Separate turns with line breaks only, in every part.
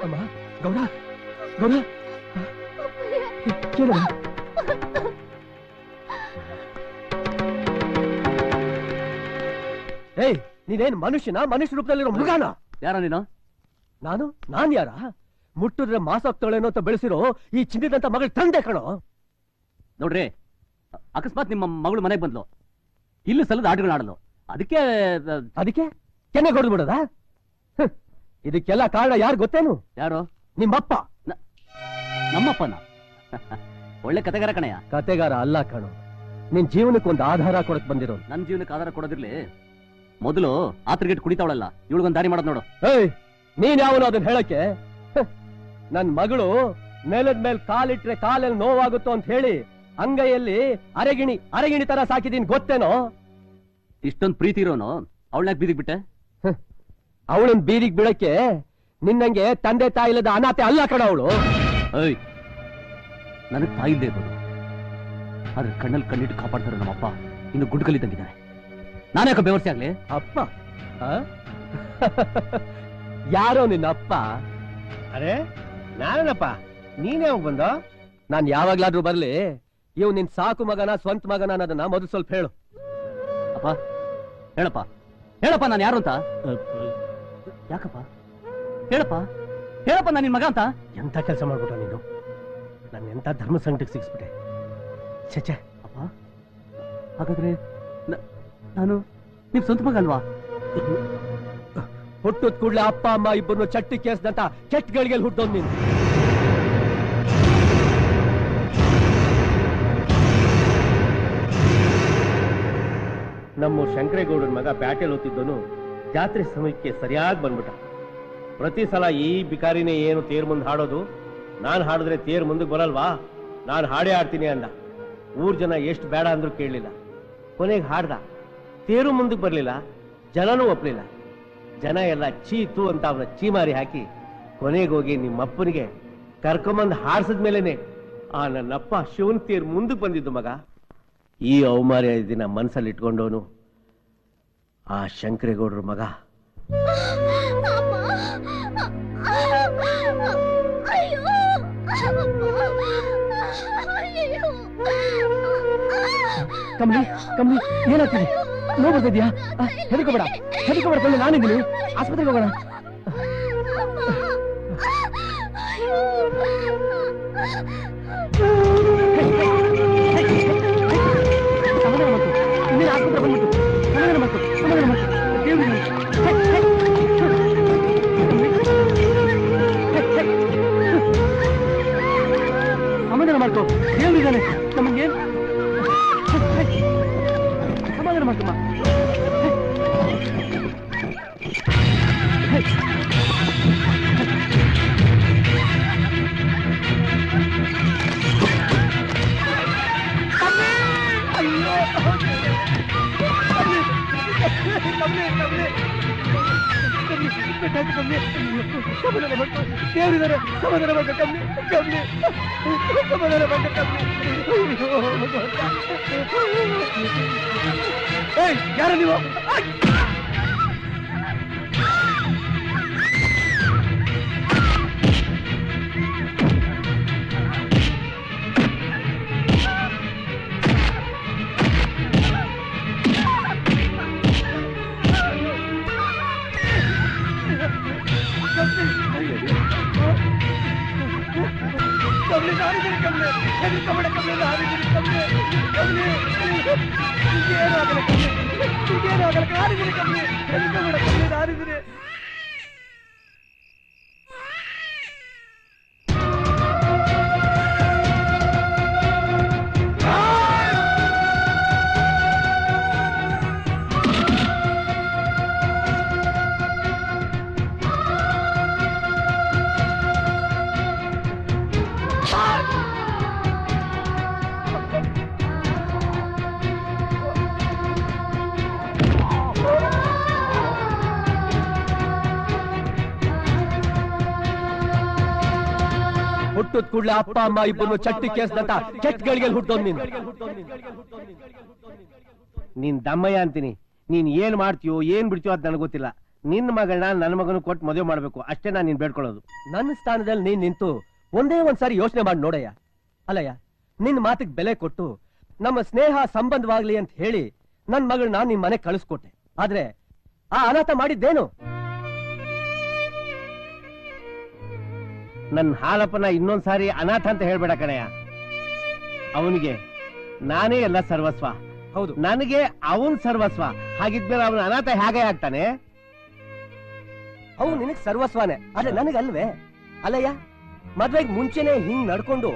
ಅಮ್ಮ ಗೌಡ ಗೌಡ ಕೇಳ ಏಯ್ ನೀನೇನ್ ಮನುಷ್ಯನ ಮನುಷ್ಯ ರೂಪದಲ್ಲಿರೋ ಮೃಗಾನ
ಯಾರ ನೀನು
ನಾನ್ ಯಾರ ಮುಟ್ಟಿದ್ರೆ ಮಾಸಾಗ್ತಾಳೇನೋ ಅಂತ ಬೆಳೆಸಿರೋ ಈ ಚಿನ್ನದಂತ ಮಗಳ ತಂದೆ ಕಣೋ
ನೋಡ್ರಿ ಅಕಸ್ಮಾತ್ ನಿಮ್ಮ ಮಗಳು ಮನೆಗೆ ಬಂದ್ಲು ಇಲ್ಲಿ ಸಲದ ಆಟಗಳು ಆಡಲು
ಅದಕ್ಕೆ ಕೆನೆ ಹೊಡೆದು ಬಿಡದ ಇದಕ್ಕೆಲ್ಲ ಕಾರಣ ಯಾರು ಗೊತ್ತೇನು
ಯಾರು
ನಿಮ್ಮಪ್ಪ
ನಮ್ಮಪ್ಪನ ಒಳ್ಳೆ ಕತೆಗಾರ ಕಣಯ್ಯ
ಕತೆಗಾರ ಅಲ್ಲ ಕಣೋ ನಿನ್ ಜೀವನಕ್ಕೆ ಒಂದು ಆಧಾರ ಕೊಡಕ್ ಬಂದಿರೋ
ನನ್ ಜೀವನಕ್ಕೆ ಆಧಾರ ಕೊಡೋದಿರ್ಲಿ ಮೊದಲು ಆತರ್ಗೆಟ್ ಕುಡಿತಾವಳಲ್ಲ ಇವಳಿಗೊಂದು ದಾರಿ ಮಾಡೋದ್ ನೋಡು
ಏಯ್ ನೀನ್ ಯಾವನು ಅದನ್ನ ಹೇಳಕ್ಕೆ ನನ್ ಮಗಳು ಮೇಲದ ಮೇಲೆ ಕಾಲಿಟ್ರೆ ಕಾಲಲ್ಲಿ ನೋವಾಗುತ್ತೋ ಅಂತ ಹೇಳಿ ಅಂಗೈಯಲ್ಲಿ ಅರೆಗಿಣಿ ತರ ಸಾಕಿದೀನಿ ಗೊತ್ತೇನೋ
ಇಷ್ಟೊಂದು ಪ್ರೀತಿ ಇರೋನು ಅವಳನ್ನ ಬೀದಿಗೆ ಬಿಟ್ಟೆ
ಅವಳನ್ ಬೀದಿಗೆ ಬಿಡಕ್ಕೆ ನಿನ್ನಂಗೆ ತಂದೆ ತಾಯಿ ಇಲ್ಲದ ಅನಾಥೆ ಅಲ್ಲ ಕಣ ಅವಳು
ಏಯ್ ನನಗ್ ತಾಯಿದ್ದೇ ಇರ್ಬೋದು ಆದ್ರೆ ಕಣ್ಣಲ್ಲಿ ಕಣ್ಣಿಟ್ಟು ಕಾಪಾಡ್ತಾರೆ ನಮ್ಮಪ್ಪ ಇನ್ನು ಗುಡ್ಕಲ್ಲಿದ್ದಂಗಿದ್ದಾರೆ ನಾನ್ಯಾಕೆ ಬೆವರ್ಸಿ ಆಗ್ಲಿ
ಅಪ್ಪ ಯಾರೋ ನಿನ್ನ ಅಪ್ಪ
ಅರೆ ನಾನೇನಪ್ಪ ನೀನೇ ಬಂದ
ನಾನ್ ಯಾವಾಗ್ಲಾದ್ರೂ ಬರ್ಲಿ ಇವ್ ನಿನ್ ಸಾಕು ಮಗನ ಸ್ವಂತ ಮಗನ ಅನ್ನೋದನ್ನ ಮೊದಲು ಸ್ವಲ್ಪ ಹೇಳು
ಅಪ್ಪ ಹೇಳಪ್ಪ ನಾನು ಯಾರು ಅಂತ ಯಾಕಪ್ಪ ಹೇಳಪ್ಪ ನಾನು ನಿನ್ ಮಗ ಅಂತ
ಎಂತ ಕೆಲಸ ಮಾಡ್ಬಿಟ್ಟ ನೀನು ನಾನು ಎಂತ ಧರ್ಮ ಸಂಕಟಕ್ಕೆ ಸಿಕ್ಸ್ಬಿಟ್ಟೆ ಛೆ
ಅಪ್ಪ ಹಾಗಾದ್ರೆ ನಾನು ನಿಮ್ ಸ್ವಂತ ಮಗ ಅಲ್ವಾ
ಹುಟ್ಟದ ಕೂಡ್ಲೆ ಅಪ್ಪ ಅಮ್ಮ ಇಬ್ಬರನ್ನು ಚಟ್ಟಿ ಕೇಸ್ದಂತ ಕೆಟ್ಟಗಳಿಗೆ ಹುಟ್ಟೋದ್ ನೀನು ನಮ್ಮ ಶಂಕರೇಗೌಡನ ಮಗ ಪ್ಯಾಟೆಲ್ ಓದ್ತಿದ್ದನು ಜಾತ್ರೆ ಸಮಯಕ್ಕೆ ಸರಿಯಾಗಿ ಬಂದ್ಬಿಟ್ಟ ಪ್ರತಿ ಸಲ ಈ ಬಿಕಾರಿನೇ ಏನು ತೇರ್ ಮುಂದೆ ಹಾಡೋದು ನಾನು ಹಾಡಿದ್ರೆ ತೇರ್ ಮುಂದಕ್ಕೆ ಬರಲ್ವಾ ನಾನು ಹಾಡೇ ಆಡ್ತೀನಿ ಅಂದ ಊರ್ ಜನ ಎಷ್ಟು ಬೇಡ ಅಂದ್ರೂ ಕೇಳಲಿಲ್ಲ ಕೊನೆಗೆ ಹಾಡ್ದ ತೇರು ಮುಂದಕ್ಕೆ ಬರ್ಲಿಲ್ಲ ಜನನೂ ಒಪ್ಲಿಲ್ಲ ಜನ ಎಲ್ಲ ಚೀತು ಅಂತ ಅವನ ಚೀಮಾರಿ ಹಾಕಿ ಕೊನೆಗೋಗಿ ನಿಮ್ಮಪ್ಪನಿಗೆ ಕರ್ಕೊಂಬಂದು ಹಾಡ್ಸದ್ಮೇಲೆನೆ ಆ ನನ್ನಪ್ಪ ಶಿವನ್ ತೇರ್ ಮುಂದಕ್ಕೆ ಬಂದಿದ್ದು ಮಗ ಈ ಅವಮಾರ್ಯ ದಿನ ಮನಸ್ಸಲ್ಲಿ ಇಟ್ಕೊಂಡವನು ಆ ಶಂಕರೇಗೌಡ್ರ ಮಗ ಕಮಲಿ ಏನಾಗ್ತಿದೆ ನೋಡ್ತಿದ್ಯಾ ಹೆದರ್ಕೋಬೇಡ ಕಮ್ಮಿ ನಾನಿದ್ದೀನಿ ಆಸ್ಪತ್ರೆಗೆ ಹೋಗೋಣ ಸಮಾಧಾನ ಮಾಡ್ತು ಇನ್ನೇನು ಆಸ್ಪತ್ರೆ ಬಂದ್ಬಿಟ್ಟು ಸಮಾಧಾನ ಮಾಡ್ತು ಸಮಾಧಾನ ಮಾಡ್ಕೊ ದೇವ್ರಿದ್ದಾನೆ ನಮಗೆ ಸಮಾಧಾನ ಮಾಡ್ಕಮ್ಮ ದೇವರಿದ್ದಾರೆ ಸಮಾಧಾನ ಮಾಡ್ಕೊ ಕಮ್ಮಿ ಸಮಾಧಾನ ಮಾಡ್ಕೊ ಯಾರ ನೀವು ಹುಟ್ಟದ ಕೂಡಲೇ ಅಪ್ಪ ಅಮ್ಮ ಇಬ್ಬರನ್ನು ಚಟ್ಟಿ ಕೇಸ್ದಂತ ಕೆಟ್ಟಗಳಿಗೆ ಹುಟ್ಟೋದ್ ನೀನ್ ದಮ್ಮಯ್ಯ ಅಂತೀನಿ ನೀನ್ ಏನ್ ಮಾಡ್ತೀಯೋ ಏನ್ ಬಿಡ್ತೀಯೋ ಅದ್ ನನಗೆ ಗೊತ್ತಿಲ್ಲ ನಿನ್ನ ಮಗಳನ್ನ ನನ್ನ ಮಗನ ಕೊಟ್ಟು ಮದುವೆ ಮಾಡ್ಬೇಕು ಅಷ್ಟೇ ನಾನು ನೀನ್ ಬೇಡ್ಕೊಳ್ಳೋದು.
ನನ್ನ ಸ್ಥಾನದಲ್ಲಿ ನೀನ್ ನಿಂತು ಒಂದೇ ಒಂದ್ಸಾರಿ ಯೋಚನೆ ಮಾಡಿ ನೋಡಯ್ಯ. ಅಲ್ಲಯ್ಯ, ನಿನ್ ಮಾತಿಗೆ ಬೆಲೆ ಕೊಟ್ಟು ನಮ್ಮ ಸ್ನೇಹ ಸಂಬಂಧವಾಗ್ಲಿ ಅಂತ ಹೇಳಿ ನನ್ ಮಗಳನ್ನ ನಿನ್ ಮನೆ ಕಳಿಸ್ಕೊಟ್ಟೆ. ಆದ್ರೆ ಆ ಅನಾಥ ಮಾಡಿದ್ದೇನು?
ನನ್ನ ಹಾಲಪ್ಪನ ಇನ್ನೊಂದ್ಸಾರಿ ಅನಾಥ ಅಂತ ಹೇಳ್ಬೇಡ ಕಣಯ್ಯ. ಅವನಿಗೆ ನಾನೇ ಎಲ್ಲ ಸರ್ವಸ್ವ.
ಹೌದು,
ನನಗೆ ಅವನ್ ಸರ್ವಸ್ವ. ಹಾಗಿದ್ಮೇಲೆ ಅವನ ಅನಾಥ ಹೇಗೆ ಆಗ್ತಾನೆ?
ಅವು ನಿನಗ್ ಸರ್ವಸ್ವಾನೆ, ಆದ್ರೆ ನನಗಲ್ವೇ? ಅಲ್ಲಯ್ಯ, ಮದ್ವೆಗ್ ಮುಂಚೆನೆ ಹಿಂಗ್ ನಡ್ಕೊಂಡು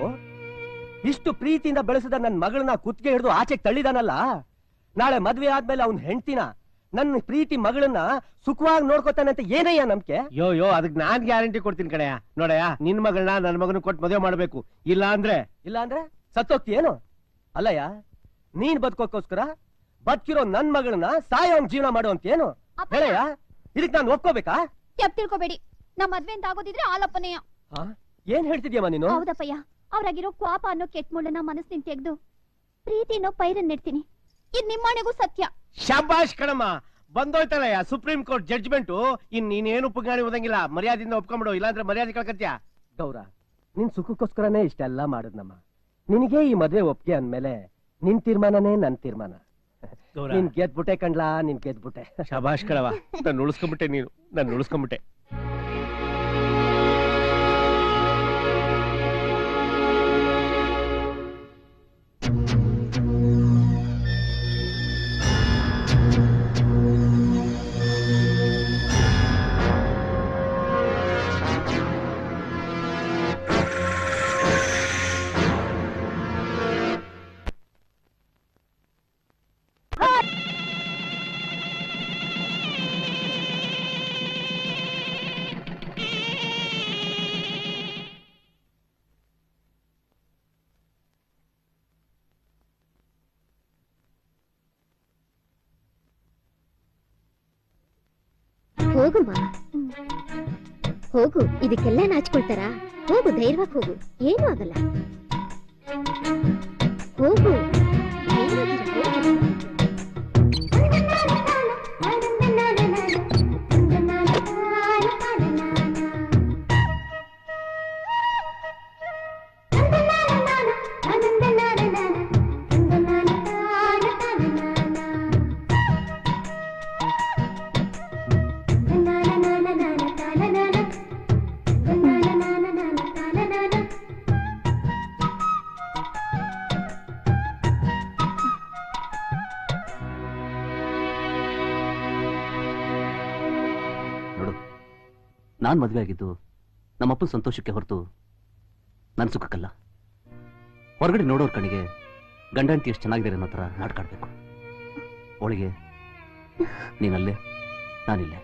ಇಷ್ಟು ಪ್ರೀತಿಯಿಂದ ಬೆಳೆಸಿದ ನನ್ ಮಗಳನ್ನ ಕುತ್ತಿಗೆ ಹಿಡಿದು ಆಚೆಗೆ ತಳ್ಳಿದಾನಲ್ಲ, ನಾಳೆ ಮದ್ವೆ ಆದ್ಮೇಲೆ ಅವನ್ ಹೆಂಡ್ತಿನ ನನ್ನ ಪ್ರೀತಿ ಮಗಳನ್ನ ಸುಖವಾಗಿ ನೋಡ್ಕೊತಾನೆ ಅಂತ ಏನಯ್ಯ ನಂಬಿಕೆ?
ಯೋ ಅದಕ್ಕೆ ನಾನ್ ಗ್ಯಾರಂಟಿ ಕೊಡ್ತೀನಿ ಕಣಯ್ಯ. ನೋಡಯ್ಯ, ನಿನ್ ಮಗಳನ್ನ ನನ್ನ ಮಗನ ಕೊಟ್ಟು ಮದುವೆ ಮಾಡ್ಬೇಕು. ಇಲ್ಲ ಅಂದ್ರೆ
ಸತ್ತೋಗ್ತಿಯೇನು? ಅಲ್ಲಯ್ಯ, ನೀನ್ ಬದುಕೋಕ್ಕೋಸ್ಕರ ಬದುಕಿರೋ ನನ್ ಮಗಳನ್ನ ಸಾಯೋ ಜೀವನ ಮಾಡುವಂತೇನು ಹೇಳಯ್ಯ? ಇದಕ್ ನಾನು ಒಪ್ಕೋಬೇಕಾ?
ಯಾಕೆ ತಿಳ್ಕೊಬೇಡಿ, ನಮ್ಮ ಮದ್ವೆ ಅಂತ ಆಗೋದಿದ್ರೆ ಆಲಪ್ಪನೆಯ.
ಏನ್ ಹೇಳ್ತಿದ್ಯಮ್ಮ ನೀನು?
ಹೌದಪ್ಪಯ್ಯ, ಅವ್ರಾಗಿರೋ ಕ್ವಾಪ ಅನ್ನೋ ಕೆಟ್ಟ ಮುಳ್ಳನ್ನ ಮನಸ್ಸಿನ ತೆಗೆದು ಪ್ರೀತಿ ಅನ್ನೋ ಪೈರನ್ ನೆಡ್ತೀನಿ. ಇದ್ ನಿಮ್ಮನೆಗೂ ಸತ್ಯ.
ಶಾಬಾಷ್ ಕಣಮ್ಮ, ಬಂದೋಯ್ತಲ್ಲಯ್ಯ ಸುಪ್ರೀಂ ಕೋರ್ಟ್ ಜಡ್ಜ್ಮೆಂಟು. ಇನ್ ನೀನೇನು ಪುಗಾಣಿ ಓದಂಗಿಲ್ಲ, ಮರ್ಯಾದೆಯಿಂದ ಒಪ್ಕೊಂಬಿಡು, ಇಲ್ಲಾಂದ್ರೆ ಮರ್ಯಾದೆ ಕಳ್ಕತ್ಯ.
ಗೌರ, ನಿನ್ ಸುಖಕ್ಕೋಸ್ಕರನೇ ಇಷ್ಟೆಲ್ಲ ಮಾಡುದ್ನಮ್ಮ. ನಿನಗೆ ಈ ಮದ್ವೆ ಒಪ್ಪಿಗೆ ಅಂದ್ಮೇಲೆ ನಿನ್ ತೀರ್ಮಾನನೇ ನನ್ ತೀರ್ಮಾನ. ನೀನ್ ಗೆದ್ಬಿಟ್ಟೆ ಕಣ್ಲಾ, ನೀನ್ ಗೆದ್ಬಿಟ್ಟೆ.
ಶಾಬಾಷ್ ಕಣವ, ನಾನು ಉಳಿಸ್ಕೊಂಬಿಟ್ಟೆ. ನಾನು ಉಳಿಸ್ಕೊಂಬಿಟ್ಟೆ.
ಹೋಗುಮ್ಮ, ಹೋಗು. ಇದಕ್ಕೆಲ್ಲ ನಾಚ್ಕೊಳ್ತಾರ? ಹೋಗು, ಧೈರ್ಯವಾಗಿ ಹೋಗು, ಏನೂ ಆಗಲ್ಲ. ಹೋಗು,
ನಾನ್ ಮದುವೆ ಆಗಿದ್ದು ನಮ್ಮಪ್ಪನ ಸಂತೋಷಕ್ಕೆ ಹೊರತು ನನ್ನ ಸುಖಕ್ಕಲ್ಲ. ಹೊರಗಡೆ ನೋಡೋರ್ ಕಣಿಗೆ ಗಂಡ ಹೆಂಡತಿ ಎಷ್ಟು ಚೆನ್ನಾಗಿದ್ದಾರೆ ಅನ್ನೋ ಥರ ನಾಟ್ಕಾಡ್ಬೇಕು. ಅವಳಿಗೆ ನೀನಲ್ಲೇ, ನಾನಿಲ್ಲೇ.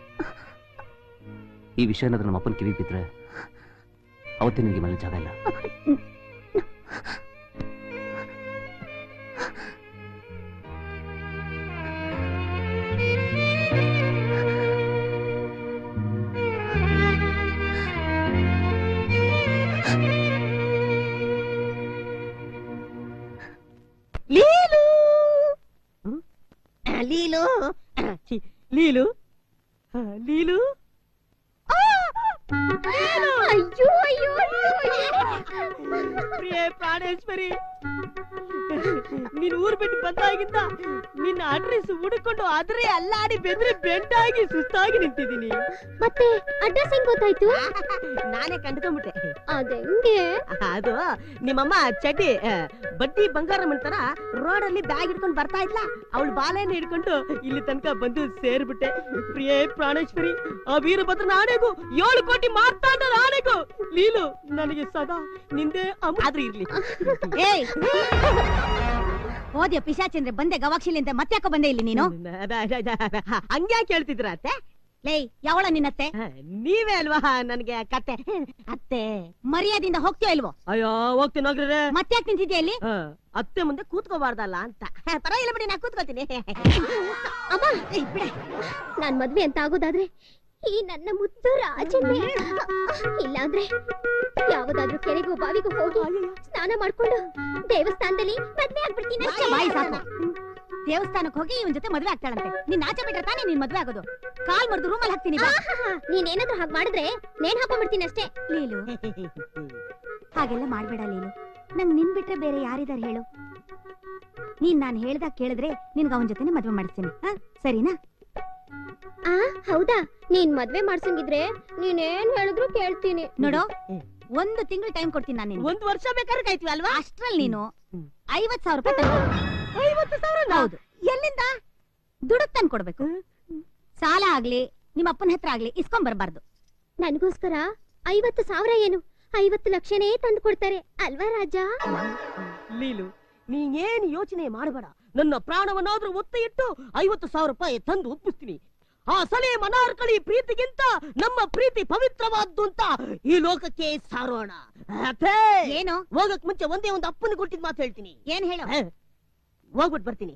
ಈ ವಿಷಯ ಏನಾದ್ರೂ ನಮ್ಮ ಅಪ್ಪನ ಕಿವಿ ಬಿದ್ದರೆ ಅವತ್ತೇ ನಿನಗೆ ಮನೆ ಜಾಗ ಇಲ್ಲ.
ಲೀಲು,
ಲೀಲು, ಲೀಲು,
ಅಯ್ಯೋ ಅಯ್ಯೋ
ಪ್ರಿಯ ಪ್ರಾಣೇಶ್ವರಿ, ನೀನ್ ಊರ್ ಬಿಟ್ಟು ಬಂದಾಗಿಂದ ನಿನ್ನ ಅಡ್ರೆಸ್ ಹುಡುಕೊಂಡು ಅದ್ರೆ ಅಲ್ಲಾಡಿ ಬೆಂದ್ರೆ ಬೆಂಡಾಗಿ ಸುಸ್ತಾಗಿ ನಿಂತಿದ್ದೀನಿ.
ಮತ್ತೆ ಅಡ್ರೆಸ್ ಹೆಂಗ್ ಗೊತ್ತಾಯ್ತು?
ನಾನೇ ಕಂಡ್ಕೊಂಡ್ಬಿಟ್ಟೆ.
ಅದೆಂಗೆ?
ಅದು ನಿಮ್ಮಮ್ಮ ಚಡ್ಡಿ ಬಡ್ಡಿ ಬಂಗಾರಮ್ಮನ್ ತರ ರೋಡಲ್ಲಿ ಬ್ಯಾಗ್ ಹಿಡ್ಕೊಂಡು ಬರ್ತಾ ಇದ್ಲ, ಅವಳು ಬಾಲೆಯನ್ನು ಹಿಡ್ಕೊಂಡು ಇಲ್ಲಿ ತನಕ ಬಂದು ಸೇರ್ಬಿಟ್ಟೆ. ಪ್ರಿಯೇ ಪ್ರಾಣೇಶ್ವರಿ, ಆ ವೀರಭದ್ರ ಆಣೆಗೂ 7 ಕೋಟಿ ಮಾರ್ತಾಂಡ ಆಣೆಗೂ ಲೀಲು ನನಗೆ ಸದಾ ನಿಂದೆ ಆದ್ರೂ ಇರ್ಲಿ.
ಹೋದ್ಯ ಪಿಶಾಚಂದ್ರೆ ಬಂದೆ ಗವಾಕ್ಷಿಲಿ ಅಂತ ಮತ್ತೆ ಯಾಕೋ ಬಂದೆ ಇಲ್ಲಿ ನೀನು?
ಹಂಗ್ಯಾಕೆ ಹೇಳ್ತಿದ್ರ ಅತ್ತೆ?
ಲೇ, ಯಾವಳ ನಿನ್ನತ್ತೆ?
ನೀವೇ ಅಲ್ವಾ ನನ್ಗೆ ಕತ್ತೆ?
ಅತ್ತೆ, ಮರ್ಯಾದಿಂದ ಹೋಗ್ತೀಯೋ ಇಲ್ವೋ?
ಅಯ್ಯೋ ಹೋಗ್ತೀನಿ ಹೋಗ್ರೆ.
ಮತ್ತೆ ಯಾಕೆ ನಿಂತಿದ್ಯಾ ಇಲ್ಲಿ?
ಅತ್ತೆ ಮುಂದೆ ಕೂತ್ಕೋಬಾರ್ದಲ್ಲ ಅಂತ.
ಪರವಾಗಿಲ್ಲ ಬಿಡಿ, ನಾ ಕೂತ್ಕೋತೀನಿ. ಅಮ್ಮ ಬಿಡ, ನಾನ್ ಮದ್ವೆ ಅಂತ ಆಗೋದಾದ್ರೆ ಈ ನನ್ನ ಮುದ್ದು ರಾಜನೇ, ಇಲ್ಲಾಂದ್ರೆ ಯಾವ್ದಾದ್ರೂ ಕೆರೆಗೂ ಬಾವಿಗೂ ಹೋಗಿ ಸ್ನಾನ ಮಾಡ್ಕೊಂಡು ದೇವಸ್ಥಾನದಲ್ಲಿ ಮದ್ವೆ ಆಗ್ಬಿಡ್ತೀನಿ. ಬಾಯಿ ಸಾಕು.
ದೇವಸ್ಥಾನಕ್ಕೆ ಹೋಗಿ ಇವನ್ ಜೊತೆ ಮದ್ವೆ ಆಗ್ತಾಳಂತೆ. ನೀನ್ ಆಚೆ ಬಿಟ್ರೆ ತಾನೇ ನೀನ್ ಮದ್ವೆ ಆಗೋದು. ಕಾಲ್ ಮರ್ದು ರೂಮಲ್ಲಿ ಹಾಕ್ತೀನಿ ಬಾ.
ನೀನೇನಾದ್ರೂ ಹಾಗೆ ಮಾಡಿದ್ರೆ ನೇಣ್ ಹಾಕೊಂಡ್ಬಿಡ್ತೀನಿ ಅಷ್ಟೇ.
ಲೀಲು ಹಾಗೆಲ್ಲ ಮಾಡ್ಬೇಡ ಲೀಲು. ನಂಗ್ ನಿನ್ ಬಿಟ್ರೆ ಬೇರೆ ಯಾರಿದಾರೆ ಹೇಳು? ನೀನ್ ನಾನ್ ಹೇಳ್ದಾಗ ಕೇಳಿದ್ರೆ ನಿನ್ಗ ಅವನ್ ಜೊತೆನೆ ಮದ್ವೆ ಮಾಡಿಸ್ತೀನಿ. ಸರಿನಾ?
ಹೌದಾ? ನೀನ್ ಮದ್ವೆ ಮಾಡ್ಸಂಗಿದ್ರೆ ನೀನೇನ್ ಹೇಳಿದ್ರು ಕೇಳ್ತೀನಿ.
ನೋಡು, 1 ತಿಂಗಳು ಟೈಮ್ ಕೊಡ್ತೀನಿ ನಾನು ನಿನ್ಗೆ.
1 ವರ್ಷ ಬೇಕಾದ್ರೆ ಕಾಯ್ತೀವಿ ಅಲ್ವಾ?
ಅಷ್ಟ್ರಲ್ಲಿ ನೀನು 50,000 ರೂಪಾಯಿ ತಂದು
50,000?
ಹೌದು. ಎಲ್ಲಿಂದ? ದುಡ್ಡು ತಂದು ಕೊಡ್ಬೇಕು. ಸಾಲ ಆಗ್ಲಿ ನಿಮ್ಮ ಅಪ್ಪನ ಹತ್ರ ಆಗ್ಲಿ ಇಸ್ಕೊಂಡ್ ಬರ್ಬಾರ್ದು.
ನನಗೋಸ್ಕರ 50,000 ಏನು 50 ಲಕ್ಷನೇ ತಂದು ಕೊಡ್ತಾರೆ ಅಲ್ವಾ ರಾಜ?
ಲೀಲು, ನೀನೇನ್ ಯೋಚನೆ ಮಾಡಬೇಡ. ನನ್ನ ಪ್ರಾಣವನ್ನಾದ್ರೂ ಒತ್ತೆ ಇಟ್ಟು 50,000 ರೂಪಾಯಿ ತಂದು ಒಪ್ಪಿಸ್ತೀನಿ. ಆ ಸಲೇ ಮನಾರ್ಕಳಿ ಪ್ರೀತಿಗಿಂತ ನಮ್ಮ ಪ್ರೀತಿ ಪವಿತ್ರವಾದ್ದು ಅಂತ ಈ ಲೋಕಕ್ಕೆ ಸಾರೋಣ.
ಏನು?
ಹೋಗಕ್ ಮುಂಚೆ ಒಂದೇ ಒಂದು ಅಪ್ಪನ ಕೊಟ್ಟಿದ್ ಮಾತು ಹೇಳ್ತೀನಿ.
ಏನ್ ಹೇಳು?
ಹೋಗ್ಬಿಟ್ಟು ಬರ್ತೀನಿ.